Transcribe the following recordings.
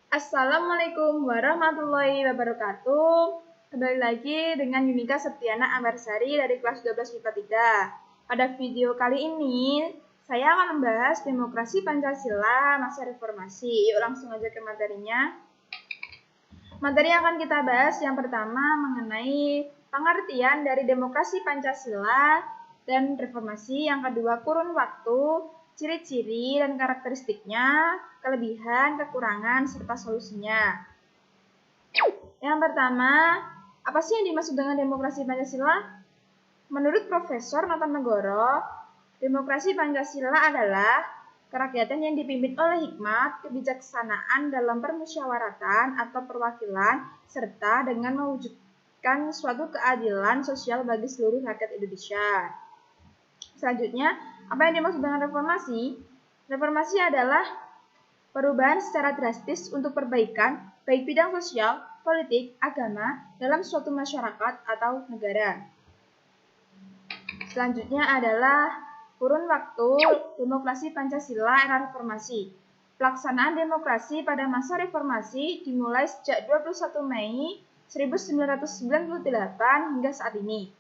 Assalamualaikum warahmatullahi wabarakatuh. Kembali lagi dengan Yunika Septiana Ambarsari dari kelas 12 IPA 3. Pada video kali ini, saya akan membahas demokrasi Pancasila masa reformasi. Yuk langsung aja ke materinya. Materi yang akan kita bahas yang pertama mengenai pengertian dari demokrasi Pancasila dan reformasi. Yang kedua, kurun waktu, ciri-ciri dan karakteristiknya, kelebihan, kekurangan, serta solusinya. Yang pertama, apa sih yang dimaksud dengan demokrasi Pancasila? Menurut Profesor Notonegoro, demokrasi Pancasila adalah kerakyatan yang dipimpin oleh hikmat, kebijaksanaan dalam permusyawaratan atau perwakilan, serta dengan mewujudkan suatu keadilan sosial bagi seluruh rakyat Indonesia. Selanjutnya, apa yang dimaksud dengan reformasi? Reformasi adalah perubahan secara drastis untuk perbaikan baik bidang sosial, politik, agama dalam suatu masyarakat atau negara. Selanjutnya adalah kurun waktu demokrasi Pancasila era reformasi. Pelaksanaan demokrasi pada masa reformasi dimulai sejak 21 Mei 1998 hingga saat ini.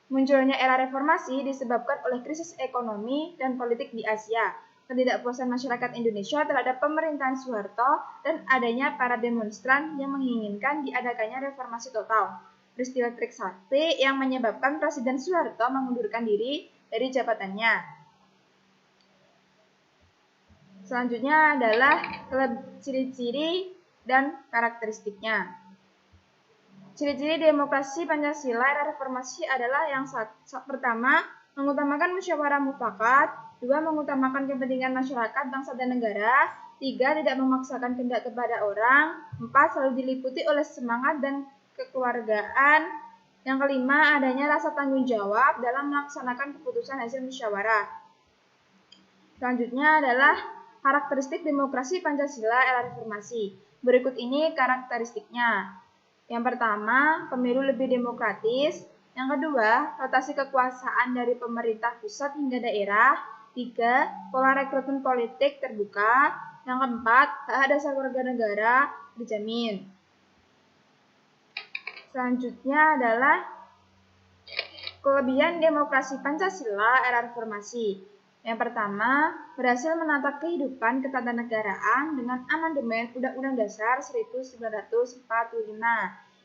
Munculnya era reformasi disebabkan oleh krisis ekonomi dan politik di Asia, ketidakpuasan masyarakat Indonesia terhadap pemerintahan Soeharto, dan adanya para demonstran yang menginginkan diadakannya reformasi total. Peristiwa Trisakti yang menyebabkan Presiden Soeharto mengundurkan diri dari jabatannya. Selanjutnya adalah ciri-ciri dan karakteristiknya. Ciri-ciri demokrasi Pancasila era reformasi adalah yang pertama, mengutamakan musyawarah mufakat, 2, mengutamakan kepentingan masyarakat, bangsa dan negara, 3, tidak memaksakan kehendak kepada orang, 4, selalu diliputi oleh semangat dan kekeluargaan, yang kelima, adanya rasa tanggung jawab dalam melaksanakan keputusan hasil musyawarah. Selanjutnya adalah karakteristik demokrasi Pancasila era reformasi. Berikut ini karakteristiknya. Yang pertama, pemilu lebih demokratis. Yang kedua, rotasi kekuasaan dari pemerintah pusat hingga daerah. 3, pola rekrutmen politik terbuka. Yang keempat, hak dasar warga negara dijamin. Selanjutnya adalah kelebihan demokrasi Pancasila era reformasi. Yang pertama, berhasil menata kehidupan ketatanegaraan dengan amandemen Undang-Undang Dasar 1945.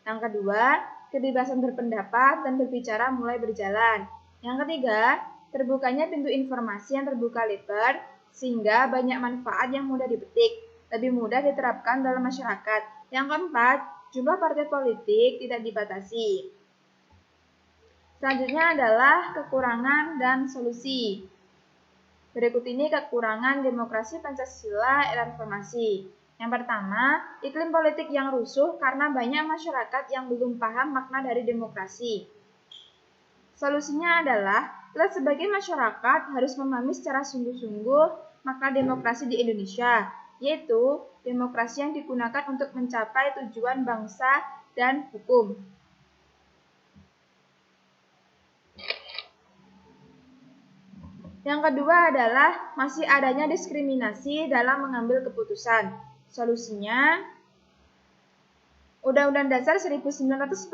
Yang kedua, kebebasan berpendapat dan berbicara mulai berjalan. Yang ketiga, terbukanya pintu informasi yang terbuka lebar sehingga banyak manfaat yang mudah dipetik, lebih mudah diterapkan dalam masyarakat. Yang keempat, jumlah partai politik tidak dibatasi. Selanjutnya adalah kekurangan dan solusi. Berikut ini kekurangan demokrasi Pancasila era reformasi. Yang pertama, iklim politik yang rusuh karena banyak masyarakat yang belum paham makna dari demokrasi. Solusinya adalah kita sebagai masyarakat harus memahami secara sungguh-sungguh makna demokrasi di Indonesia, yaitu demokrasi yang digunakan untuk mencapai tujuan bangsa dan hukum. Yang kedua adalah masih adanya diskriminasi dalam mengambil keputusan. Solusinya, Undang-Undang Dasar 1945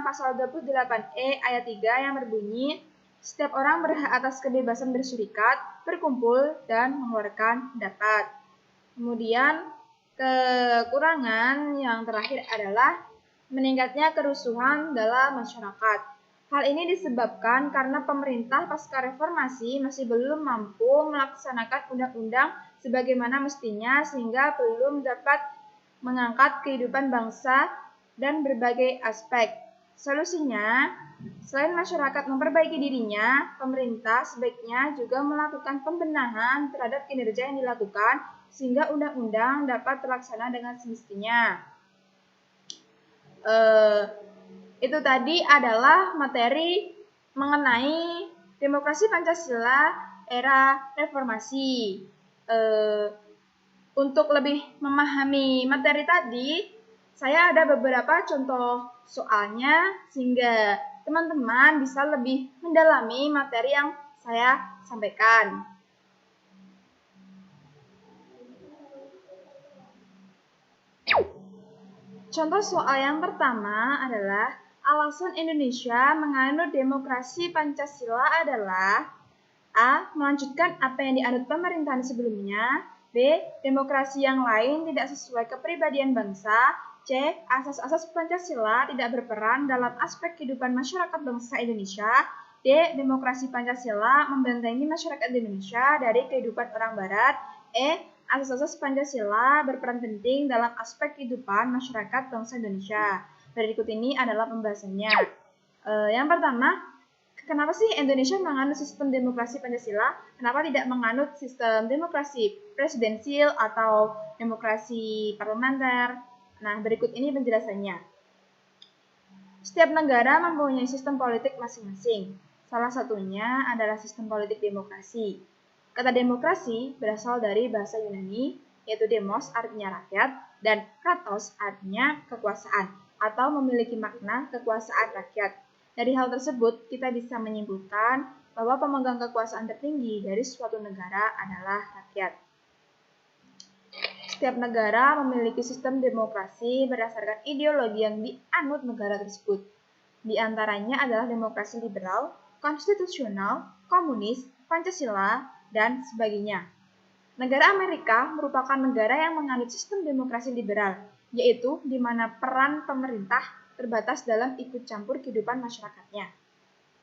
Pasal 28E ayat 3 yang berbunyi, setiap orang berhak atas kebebasan berserikat, berkumpul, dan mengeluarkan pendapat. Kemudian, kekurangan yang terakhir adalah meningkatnya kerusuhan dalam masyarakat. Hal ini disebabkan karena pemerintah pasca reformasi masih belum mampu melaksanakan undang-undang sebagaimana mestinya sehingga belum dapat mengangkat kehidupan bangsa dan berbagai aspek. Solusinya, selain masyarakat memperbaiki dirinya, pemerintah sebaiknya juga melakukan pembenahan terhadap kinerja yang dilakukan sehingga undang-undang dapat terlaksana dengan semestinya. Itu tadi adalah materi mengenai demokrasi Pancasila era reformasi. Untuk lebih memahami materi tadi, saya ada beberapa contoh soalnya sehingga teman-teman bisa lebih mendalami materi yang saya sampaikan. Contoh soal yang pertama adalah alasan Indonesia menganut demokrasi Pancasila adalah A. Melanjutkan apa yang dianut pemerintahan sebelumnya. B. Demokrasi yang lain tidak sesuai kepribadian bangsa. C. Asas-asas Pancasila tidak berperan dalam aspek kehidupan masyarakat bangsa Indonesia. D. Demokrasi Pancasila membentengi masyarakat Indonesia dari kehidupan orang Barat. E. Asas-asas Pancasila berperan penting dalam aspek kehidupan masyarakat bangsa Indonesia. Berikut ini adalah pembahasannya. Yang pertama, kenapa sih Indonesia menganut sistem demokrasi Pancasila? Kenapa tidak menganut sistem demokrasi presidensial atau demokrasi parlementer? Nah, berikut ini penjelasannya. Setiap negara mempunyai sistem politik masing-masing. Salah satunya adalah sistem politik demokrasi. Kata demokrasi berasal dari bahasa Yunani, yaitu demos artinya rakyat, dan kratos artinya kekuasaan, atau memiliki makna kekuasaan rakyat. Dari hal tersebut, kita bisa menyimpulkan bahwa pemegang kekuasaan tertinggi dari suatu negara adalah rakyat. Setiap negara memiliki sistem demokrasi berdasarkan ideologi yang dianut negara tersebut. Di antaranya adalah demokrasi liberal, konstitusional, komunis, Pancasila, dan sebagainya. Negara Amerika merupakan negara yang menganut sistem demokrasi liberal, yaitu di mana peran pemerintah terbatas dalam ikut campur kehidupan masyarakatnya.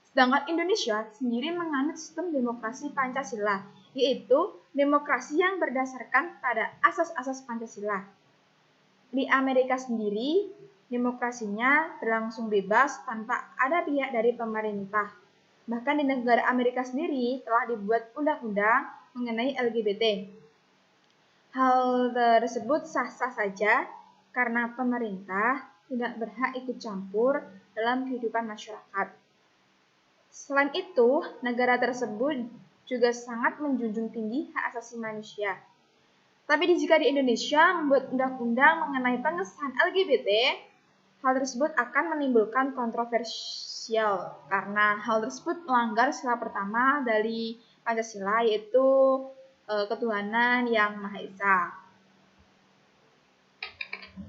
Sedangkan Indonesia sendiri menganut sistem demokrasi Pancasila, yaitu demokrasi yang berdasarkan pada asas-asas Pancasila. Di Amerika sendiri, demokrasinya berlangsung bebas tanpa ada pihak dari pemerintah. Bahkan di negara Amerika sendiri telah dibuat undang-undang mengenai LGBT. Hal tersebut sah-sah saja karena pemerintah tidak berhak ikut campur dalam kehidupan masyarakat. Selain itu, negara tersebut juga sangat menjunjung tinggi hak asasi manusia. Tapi jika di Indonesia membuat undang-undang mengenai pengesahan LGBT, hal tersebut akan menimbulkan kontroversial karena hal tersebut melanggar sila pertama dari Pancasila, yaitu ketuhanan yang Maha Esa.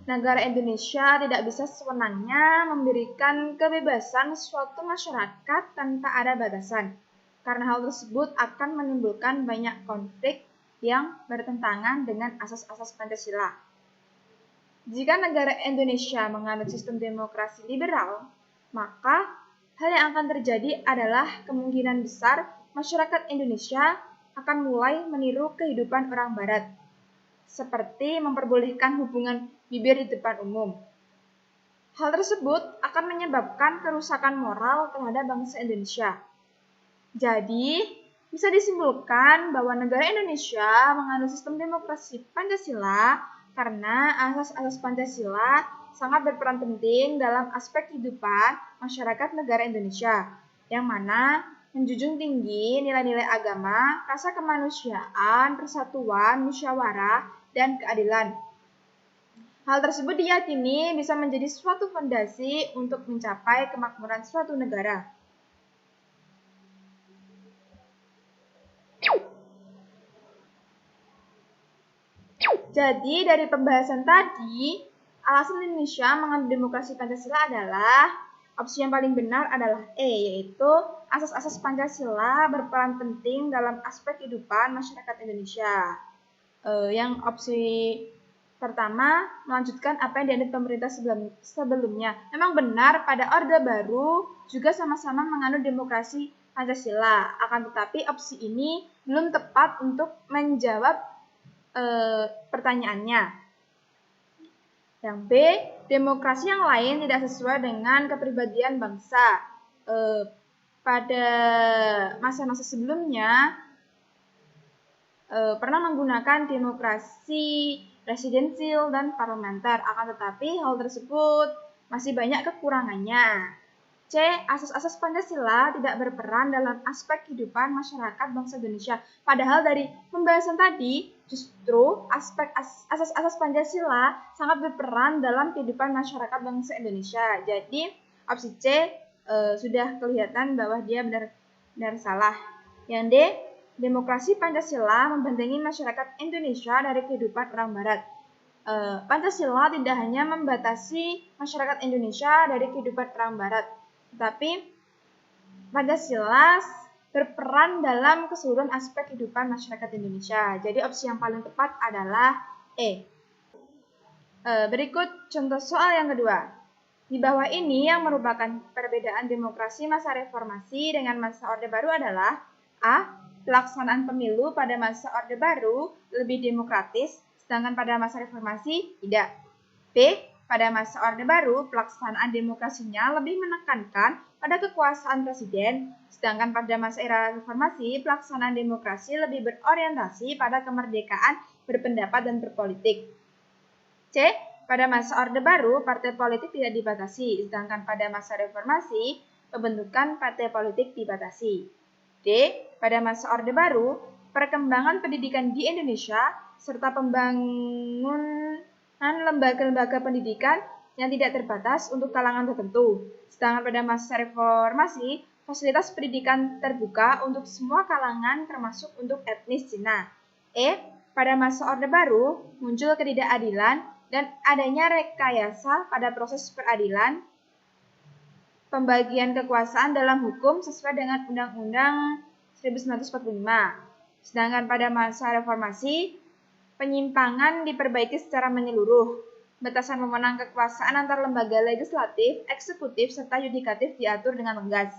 Negara Indonesia tidak bisa sewenangnya memberikan kebebasan suatu masyarakat tanpa ada batasan, karena hal tersebut akan menimbulkan banyak konflik yang bertentangan dengan asas-asas Pancasila. Jika negara Indonesia menganut sistem demokrasi liberal, maka hal yang akan terjadi adalah kemungkinan besar masyarakat Indonesia akan mulai meniru kehidupan orang Barat, seperti memperbolehkan hubungan bibir di depan umum. Hal tersebut akan menyebabkan kerusakan moral terhadap bangsa Indonesia. Jadi, bisa disimpulkan bahwa negara Indonesia menganut sistem demokrasi Pancasila karena asas-asas Pancasila sangat berperan penting dalam aspek kehidupan masyarakat negara Indonesia, yang mana menjunjung tinggi nilai-nilai agama, rasa kemanusiaan, persatuan, musyawarah, dan keadilan. Hal tersebut diyakini bisa menjadi suatu fondasi untuk mencapai kemakmuran suatu negara. Jadi dari pembahasan tadi, alasan Indonesia menganut demokrasi Pancasila adalah opsi yang paling benar adalah E, yaitu asas-asas Pancasila berperan penting dalam aspek kehidupan masyarakat Indonesia. Yang opsi pertama, melanjutkan apa yang dianut pemerintah sebelumnya. Memang benar pada Orde Baru juga sama-sama menganut demokrasi Pancasila. Akan tetapi opsi ini belum tepat untuk menjawab pertanyaannya. Yang B, demokrasi yang lain tidak sesuai dengan kepribadian bangsa. Pada masa-masa sebelumnya pernah menggunakan demokrasi presidensial dan parlementer, akan tetapi hal tersebut masih banyak kekurangannya. C. Asas-asas Pancasila tidak berperan dalam aspek kehidupan masyarakat bangsa Indonesia. Padahal dari pembahasan tadi, justru aspek asas-asas Pancasila sangat berperan dalam kehidupan masyarakat bangsa Indonesia. Jadi, opsi C sudah kelihatan bahwa dia benar salah. Yang D, demokrasi Pancasila membentengi masyarakat Indonesia dari kehidupan orang Barat. Pancasila tidak hanya membatasi masyarakat Indonesia dari kehidupan orang Barat, tetapi Pancasila berperan dalam keseluruhan aspek kehidupan masyarakat Indonesia. Jadi opsi yang paling tepat adalah E. Berikut contoh soal yang kedua. Di bawah ini yang merupakan perbedaan demokrasi masa reformasi dengan masa Orde Baru adalah A. Pelaksanaan pemilu pada masa Orde Baru lebih demokratis, sedangkan pada masa reformasi tidak. B. Pada masa Orde Baru, pelaksanaan demokrasinya lebih menekankan pada kekuasaan presiden, sedangkan pada masa era reformasi, pelaksanaan demokrasi lebih berorientasi pada kemerdekaan berpendapat dan berpolitik. C. Pada masa Orde Baru, partai politik tidak dibatasi, sedangkan pada masa reformasi, pembentukan partai politik dibatasi. D. Pada masa Orde Baru, perkembangan pendidikan di Indonesia serta pembangunan lembaga-lembaga pendidikan yang tidak terbatas untuk kalangan tertentu. Sedangkan pada masa reformasi, fasilitas pendidikan terbuka untuk semua kalangan termasuk untuk etnis Cina. E. Pada masa Orde Baru, muncul ketidakadilan dan adanya rekayasa pada proses peradilan, pembagian kekuasaan dalam hukum sesuai dengan Undang-Undang 1945. Sedangkan pada masa reformasi, penyimpangan diperbaiki secara menyeluruh. Batasan wewenang kekuasaan antar lembaga legislatif, eksekutif, serta yudikatif diatur dengan tegas.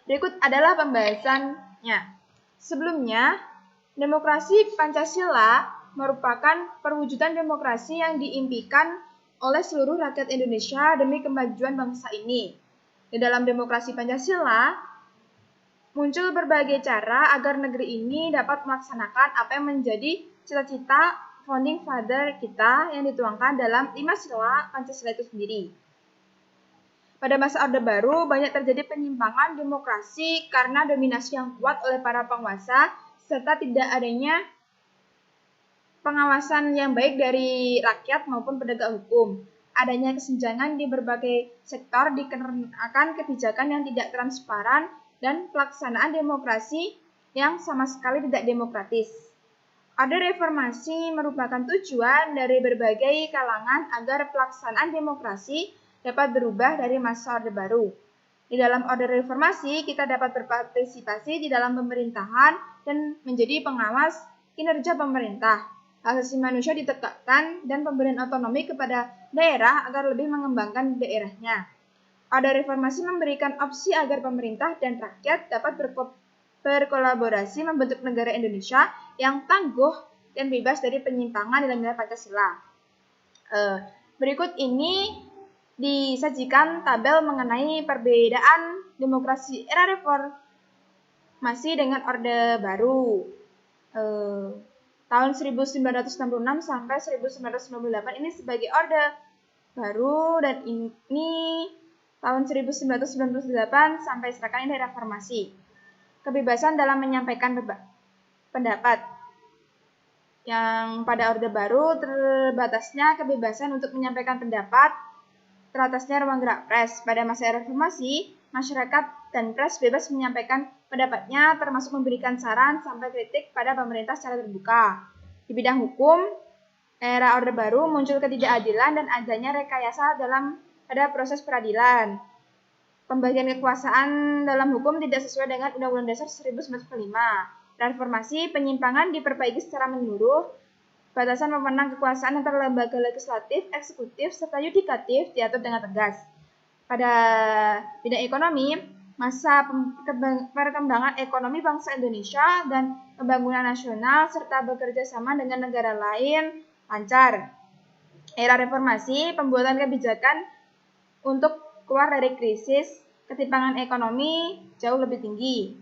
Berikut adalah pembahasannya. Sebelumnya, demokrasi Pancasila merupakan perwujudan demokrasi yang diimpikan oleh seluruh rakyat Indonesia demi kemajuan bangsa ini. Di dalam demokrasi Pancasila, muncul berbagai cara agar negeri ini dapat melaksanakan apa yang menjadi cita-cita founding father kita yang dituangkan dalam 5 sila Pancasila itu sendiri. Pada masa Orde Baru, banyak terjadi penyimpangan demokrasi karena dominasi yang kuat oleh para penguasa, serta tidak adanya pengawasan yang baik dari rakyat maupun penegak hukum. Adanya kesenjangan di berbagai sektor dikarenakan kebijakan yang tidak transparan dan pelaksanaan demokrasi yang sama sekali tidak demokratis. Orde reformasi merupakan tujuan dari berbagai kalangan agar pelaksanaan demokrasi dapat berubah dari masa Orde Baru. Di dalam Orde reformasi, kita dapat berpartisipasi di dalam pemerintahan dan menjadi pengawas kinerja pemerintah. Hak asasi manusia ditegakkan dan pemberian otonomi kepada daerah agar lebih mengembangkan daerahnya. Orde reformasi memberikan opsi agar pemerintah dan rakyat dapat berkolaborasi membentuk negara Indonesia yang tangguh dan bebas dari penyimpangan nilai-nilai Pancasila. Berikut ini disajikan tabel mengenai perbedaan demokrasi era reformasi dengan Orde Baru. Tahun 1966 sampai 1998 ini sebagai Orde Baru, dan ini tahun 1998 sampai sekarang ini reformasi. Kebebasan dalam menyampaikan pendapat. Yang pada Orde Baru terbatasnya kebebasan untuk menyampaikan pendapat, teratasnya ruang gerak pers. Pada masa reformasi, masyarakat dan pers bebas menyampaikan pendapatnya, termasuk memberikan saran sampai kritik pada pemerintah secara terbuka. Di bidang hukum, era Orde Baru muncul ketidakadilan dan adanya rekayasa pada proses peradilan. Pembagian kekuasaan dalam hukum tidak sesuai dengan Undang-Undang Dasar 1945. Reformasi, penyimpangan diperbaiki secara menyeluruh. Batasan wewenang kekuasaan antar lembaga legislatif, eksekutif, serta yudikatif diatur dengan tegas. Pada bidang ekonomi, masa perkembangan ekonomi bangsa Indonesia dan pembangunan nasional serta bekerja sama dengan negara lain lancar. Era reformasi, pembuatan kebijakan untuk keluar dari krisis, ketimpangan ekonomi jauh lebih tinggi.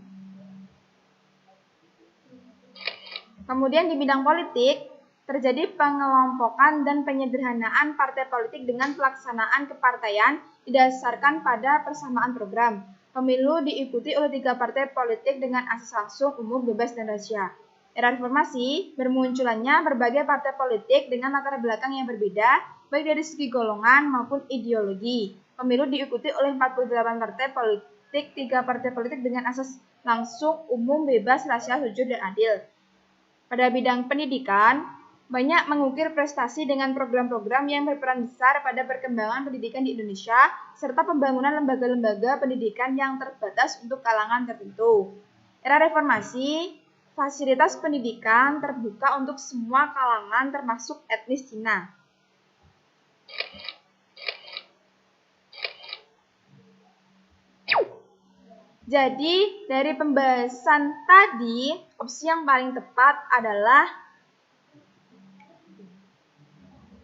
Kemudian di bidang politik, terjadi pengelompokan dan penyederhanaan partai politik dengan pelaksanaan kepartaian didasarkan pada persamaan program. Pemilu diikuti oleh 3 partai politik dengan asas langsung, umum, bebas, dan rahasia. Era reformasi, bermunculannya berbagai partai politik dengan latar belakang yang berbeda, baik dari segi golongan maupun ideologi. Pemilu diikuti oleh 48 partai politik, 3 partai politik dengan asas langsung, umum, bebas, rahasia, jujur, dan adil. Pada bidang pendidikan, banyak mengukir prestasi dengan program-program yang berperan besar pada perkembangan pendidikan di Indonesia, serta pembangunan lembaga-lembaga pendidikan yang terbatas untuk kalangan tertentu. Era reformasi, fasilitas pendidikan terbuka untuk semua kalangan termasuk etnis Cina. Jadi, dari pembahasan tadi, opsi yang paling tepat adalah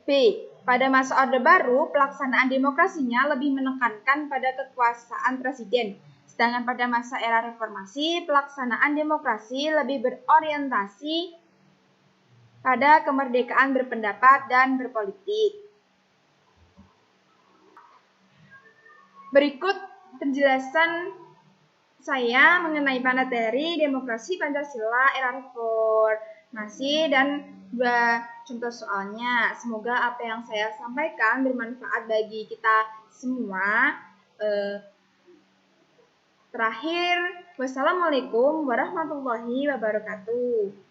B. Pada masa Orde Baru, pelaksanaan demokrasinya lebih menekankan pada kekuasaan presiden. Sedangkan pada masa era reformasi, pelaksanaan demokrasi lebih berorientasi pada kemerdekaan berpendapat dan berpolitik. Berikut penjelasan saya mengenai materi demokrasi Pancasila era reformasi dan dua contoh soalnya. Semoga apa yang saya sampaikan bermanfaat bagi kita semua. Terakhir, wassalamualaikum warahmatullahi wabarakatuh.